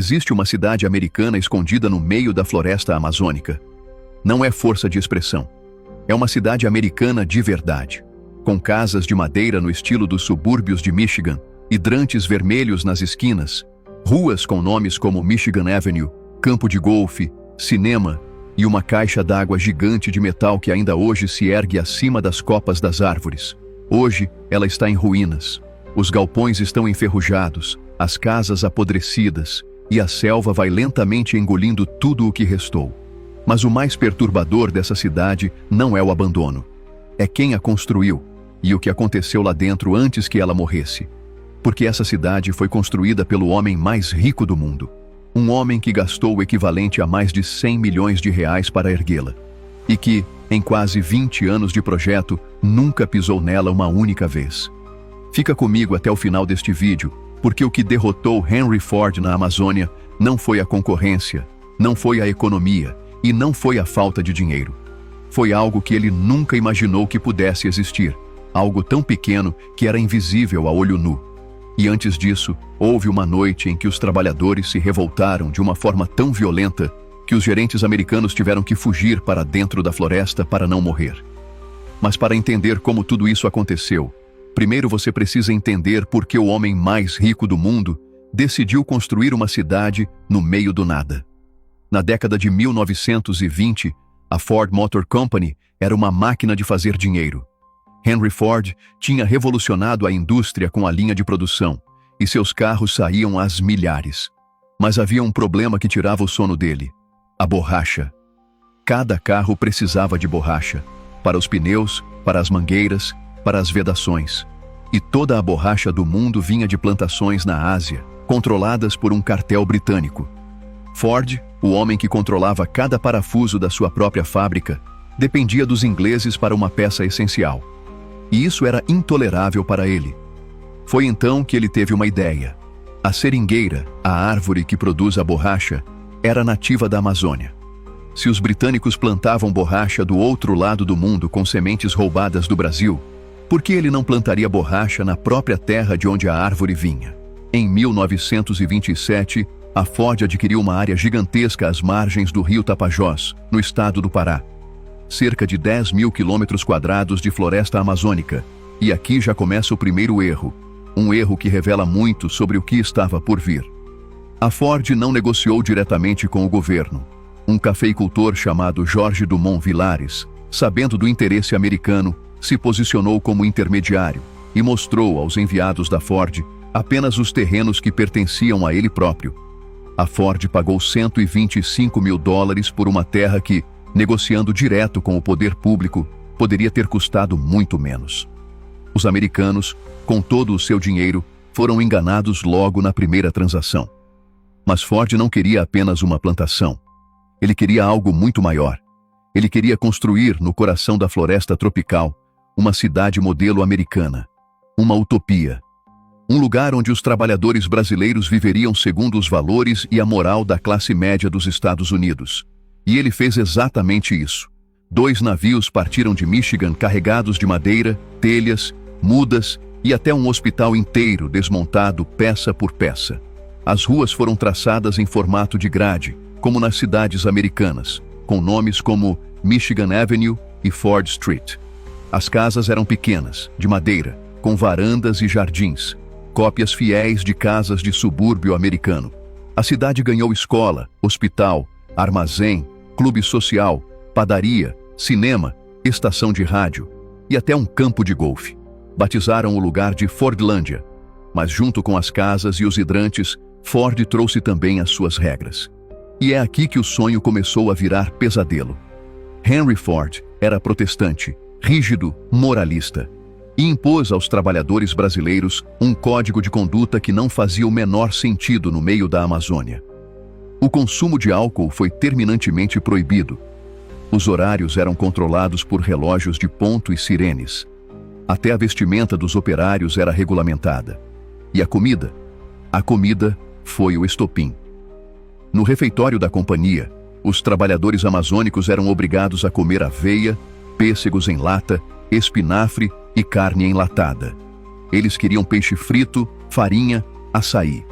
Existe uma cidade americana escondida no meio da floresta amazônica. Não é força de expressão. É uma cidade americana de verdade, com casas de madeira no estilo dos subúrbios de Michigan, hidrantes vermelhos nas esquinas, ruas com nomes como Michigan Avenue, campo de golfe, cinema e uma caixa d'água gigante de metal que ainda hoje se ergue acima das copas das árvores. Hoje, ela está em ruínas. Os galpões estão enferrujados, as casas apodrecidas, e a selva vai lentamente engolindo tudo o que restou. Mas o mais perturbador dessa cidade não é o abandono. É quem a construiu e o que aconteceu lá dentro antes que ela morresse. Porque essa cidade foi construída pelo homem mais rico do mundo. Um homem que gastou o equivalente a mais de 100 milhões de reais para erguê-la. E que, em quase 20 anos de projeto, nunca pisou nela uma única vez. Fica comigo até o final deste vídeo, porque o que derrotou Henry Ford na Amazônia não foi a concorrência, não foi a economia e não foi a falta de dinheiro. Foi algo que ele nunca imaginou que pudesse existir, algo tão pequeno que era invisível a olho nu. E antes disso, houve uma noite em que os trabalhadores se revoltaram de uma forma tão violenta que os gerentes americanos tiveram que fugir para dentro da floresta para não morrer. Mas para entender como tudo isso aconteceu, primeiro você precisa entender por que o homem mais rico do mundo decidiu construir uma cidade no meio do nada. Na década de 1920, a Ford Motor Company era uma máquina de fazer dinheiro. Henry Ford tinha revolucionado a indústria com a linha de produção, e seus carros saíam às milhares. Mas havia um problema que tirava o sono dele: a borracha. Cada carro precisava de borracha, para os pneus, para as mangueiras, para as vedações. E toda a borracha do mundo vinha de plantações na Ásia, controladas por um cartel britânico. Ford, o homem que controlava cada parafuso da sua própria fábrica, dependia dos ingleses para uma peça essencial. E isso era intolerável para ele. Foi então que ele teve uma ideia. A seringueira, a árvore que produz a borracha, era nativa da Amazônia. Se os britânicos plantavam borracha do outro lado do mundo com sementes roubadas do Brasil, por que ele não plantaria borracha na própria terra de onde a árvore vinha? Em 1927, a Ford adquiriu uma área gigantesca às margens do rio Tapajós, no estado do Pará. Cerca de 10 mil quilômetros quadrados de floresta amazônica. E aqui já começa o primeiro erro. Um erro que revela muito sobre o que estava por vir. A Ford não negociou diretamente com o governo. Um cafeicultor chamado Jorge Dumont Villares, sabendo do interesse americano, se posicionou como intermediário e mostrou aos enviados da Ford apenas os terrenos que pertenciam a ele próprio. A Ford pagou $125 mil por uma terra que, negociando direto com o poder público, poderia ter custado muito menos. Os americanos, com todo o seu dinheiro, foram enganados logo na primeira transação. Mas Ford não queria apenas uma plantação. Ele queria algo muito maior. Ele queria construir, no coração da floresta tropical, uma cidade modelo americana. Uma utopia. Um lugar onde os trabalhadores brasileiros viveriam segundo os valores e a moral da classe média dos Estados Unidos. E ele fez exatamente isso. 2 navios partiram de Michigan carregados de madeira, telhas, mudas e até um hospital inteiro desmontado peça por peça. As ruas foram traçadas em formato de grade, como nas cidades americanas, com nomes como Michigan Avenue e Ford Street. As casas eram pequenas, de madeira, com varandas e jardins, cópias fiéis de casas de subúrbio americano. A cidade ganhou escola, hospital, armazém, clube social, padaria, cinema, estação de rádio e até um campo de golfe. Batizaram o lugar de Fordlândia, mas junto com as casas e os hidrantes, Ford trouxe também as suas regras. E é aqui que o sonho começou a virar pesadelo. Henry Ford era protestante, rígido, moralista, e impôs aos trabalhadores brasileiros um código de conduta que não fazia o menor sentido no meio da Amazônia. O consumo de álcool foi terminantemente proibido. Os horários eram controlados por relógios de ponto e sirenes. Até a vestimenta dos operários era regulamentada. E a comida? A comida foi o estopim. No refeitório da companhia, os trabalhadores amazônicos eram obrigados a comer aveia, pêssegos em lata, espinafre e carne enlatada. Eles queriam peixe frito, farinha, açaí.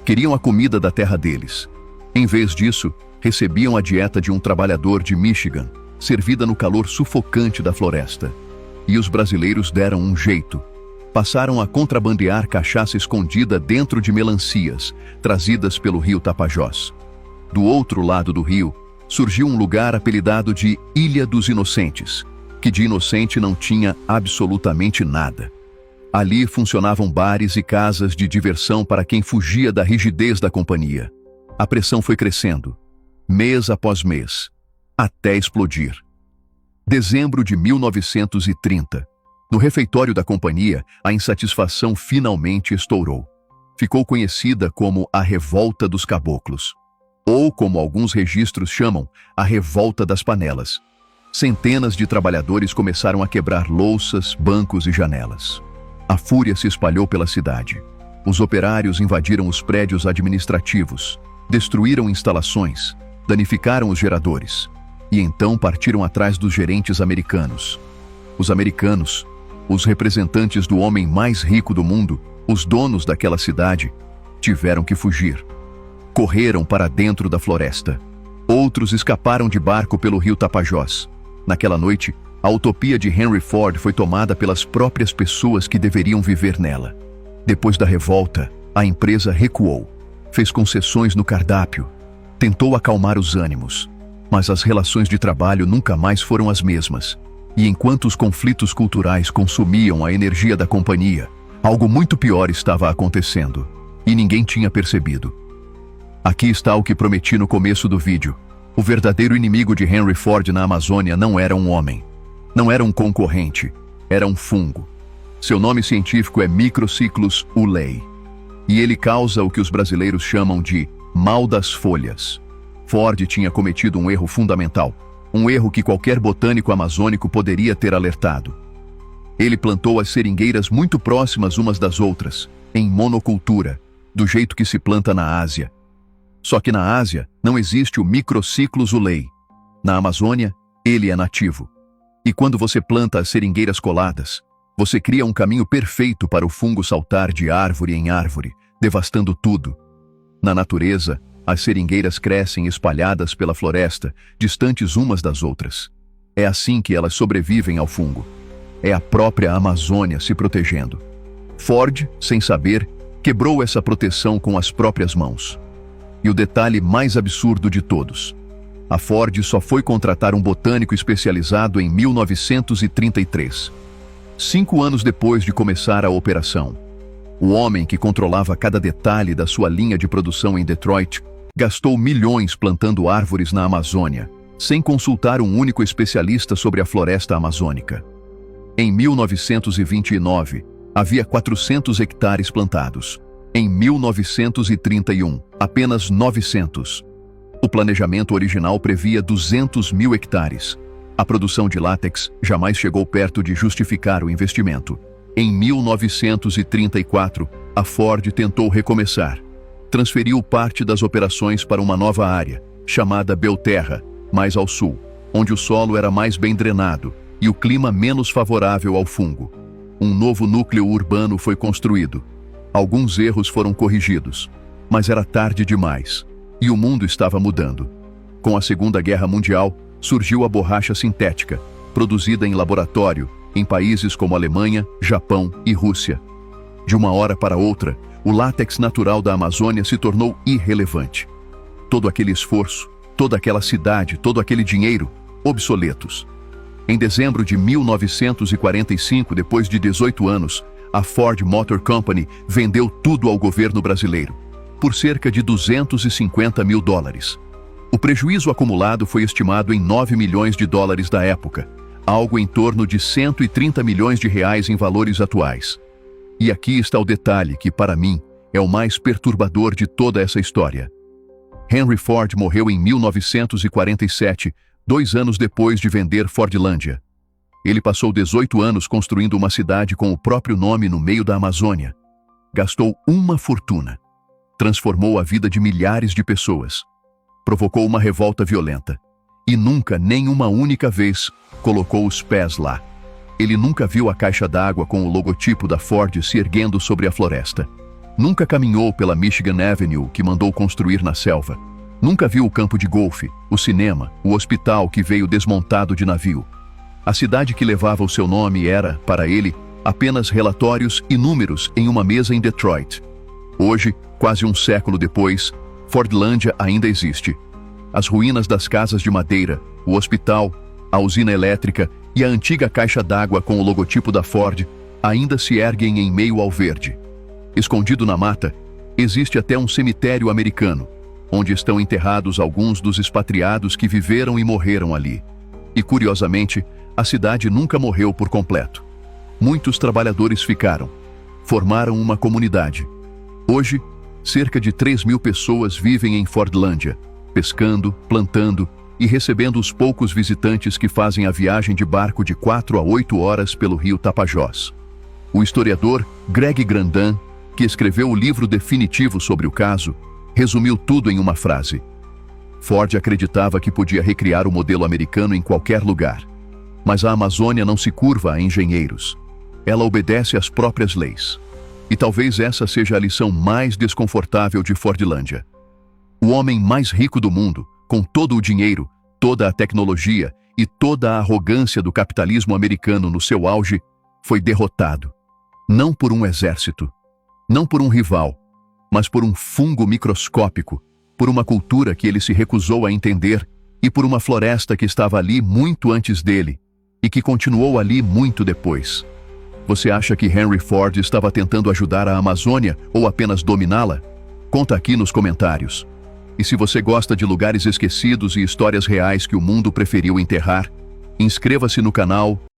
Queriam a comida da terra deles. Em vez disso, recebiam a dieta de um trabalhador de Michigan, servida no calor sufocante da floresta. E os brasileiros deram um jeito. Passaram a contrabandear cachaça escondida dentro de melancias, trazidas pelo rio Tapajós. Do outro lado do rio, surgiu um lugar apelidado de Ilha dos Inocentes, que de inocente não tinha absolutamente nada. Ali funcionavam bares e casas de diversão para quem fugia da rigidez da companhia. A pressão foi crescendo, mês após mês, até explodir. Dezembro de 1930. No refeitório da companhia, a insatisfação finalmente estourou. Ficou conhecida como a Revolta dos Caboclos, ou, como alguns registros chamam, a Revolta das Panelas. Centenas de trabalhadores começaram a quebrar louças, bancos e janelas. A fúria se espalhou pela cidade. Os operários invadiram os prédios administrativos, destruíram instalações, danificaram os geradores, e então partiram atrás dos gerentes americanos. Os americanos, os representantes do homem mais rico do mundo, os donos daquela cidade, tiveram que fugir. Correram para dentro da floresta. Outros escaparam de barco pelo rio Tapajós. Naquela noite, a utopia de Henry Ford foi tomada pelas próprias pessoas que deveriam viver nela. Depois da revolta, a empresa recuou, fez concessões no cardápio, tentou acalmar os ânimos, mas as relações de trabalho nunca mais foram as mesmas. E enquanto os conflitos culturais consumiam a energia da companhia, algo muito pior estava acontecendo, e ninguém tinha percebido. Aqui está o que prometi no começo do vídeo. O verdadeiro inimigo de Henry Ford na Amazônia não era um homem, não era um concorrente, era um fungo. Seu nome científico é Microcyclus ulei, e ele causa o que os brasileiros chamam de mal das folhas. Ford tinha cometido um erro fundamental, um erro que qualquer botânico amazônico poderia ter alertado. Ele plantou as seringueiras muito próximas umas das outras, em monocultura, do jeito que se planta na Ásia. Só que na Ásia não existe o Microcyclus ulei. Na Amazônia, ele é nativo. E quando você planta as seringueiras coladas, você cria um caminho perfeito para o fungo saltar de árvore em árvore, devastando tudo. Na natureza, as seringueiras crescem espalhadas pela floresta, distantes umas das outras. É assim que elas sobrevivem ao fungo. É a própria Amazônia se protegendo. Ford, sem saber, quebrou essa proteção com as próprias mãos. E o detalhe mais absurdo de todos: a Ford só foi contratar um botânico especializado em 1933. 5 anos depois de começar a operação. O homem que controlava cada detalhe da sua linha de produção em Detroit gastou milhões plantando árvores na Amazônia, sem consultar um único especialista sobre a floresta amazônica. Em 1929, havia 400 hectares plantados. Em 1931, apenas 900. O planejamento original previa 200 mil hectares. A produção de látex jamais chegou perto de justificar o investimento. Em 1934, a Ford tentou recomeçar. Transferiu parte das operações para uma nova área, chamada Belterra, mais ao sul, onde o solo era mais bem drenado e o clima menos favorável ao fungo. Um novo núcleo urbano foi construído. Alguns erros foram corrigidos, mas era tarde demais, e o mundo estava mudando. Com a Segunda Guerra Mundial, surgiu a borracha sintética, produzida em laboratório, em países como Alemanha, Japão e Rússia. De uma hora para outra, o látex natural da Amazônia se tornou irrelevante. Todo aquele esforço, toda aquela cidade, todo aquele dinheiro, obsoletos. Em dezembro de 1945, depois de 18 anos, a Ford Motor Company vendeu tudo ao governo brasileiro, por cerca de $250 mil. O prejuízo acumulado foi estimado em $9 milhões da época, algo em torno de R$130 milhões em valores atuais. E aqui está o detalhe que, para mim, é o mais perturbador de toda essa história. Henry Ford morreu em 1947, 2 anos depois de vender Fordlândia. Ele passou 18 anos construindo uma cidade com o próprio nome no meio da Amazônia. Gastou uma fortuna. Transformou a vida de milhares de pessoas. Provocou uma revolta violenta. E nunca, nem uma única vez, colocou os pés lá. Ele nunca viu a caixa d'água com o logotipo da Ford se erguendo sobre a floresta. Nunca caminhou pela Michigan Avenue que mandou construir na selva. Nunca viu o campo de golfe, o cinema, o hospital que veio desmontado de navio. A cidade que levava o seu nome era, para ele, apenas relatórios e números em uma mesa em Detroit. Hoje, quase um século depois, Fordlândia ainda existe. As ruínas das casas de madeira, o hospital, a usina elétrica e a antiga caixa d'água com o logotipo da Ford ainda se erguem em meio ao verde. Escondido na mata, existe até um cemitério americano, onde estão enterrados alguns dos expatriados que viveram e morreram ali. E, curiosamente, a cidade nunca morreu por completo. Muitos trabalhadores ficaram, formaram uma comunidade. Hoje, cerca de 3.000 pessoas vivem em Fordlândia, pescando, plantando e recebendo os poucos visitantes que fazem a viagem de barco de 4 a 8 horas pelo rio Tapajós. O historiador Greg Grandin, que escreveu o livro definitivo sobre o caso, resumiu tudo em uma frase. Ford acreditava que podia recriar o modelo americano em qualquer lugar. Mas a Amazônia não se curva a engenheiros. Ela obedece às próprias leis. E talvez essa seja a lição mais desconfortável de Fordlândia. O homem mais rico do mundo, com todo o dinheiro, toda a tecnologia e toda a arrogância do capitalismo americano no seu auge, foi derrotado. Não por um exército, não por um rival, mas por um fungo microscópico, por uma cultura que ele se recusou a entender e por uma floresta que estava ali muito antes dele e que continuou ali muito depois. Você acha que Henry Ford estava tentando ajudar a Amazônia ou apenas dominá-la? Conta aqui nos comentários. E se você gosta de lugares esquecidos e histórias reais que o mundo preferiu enterrar, inscreva-se no canal,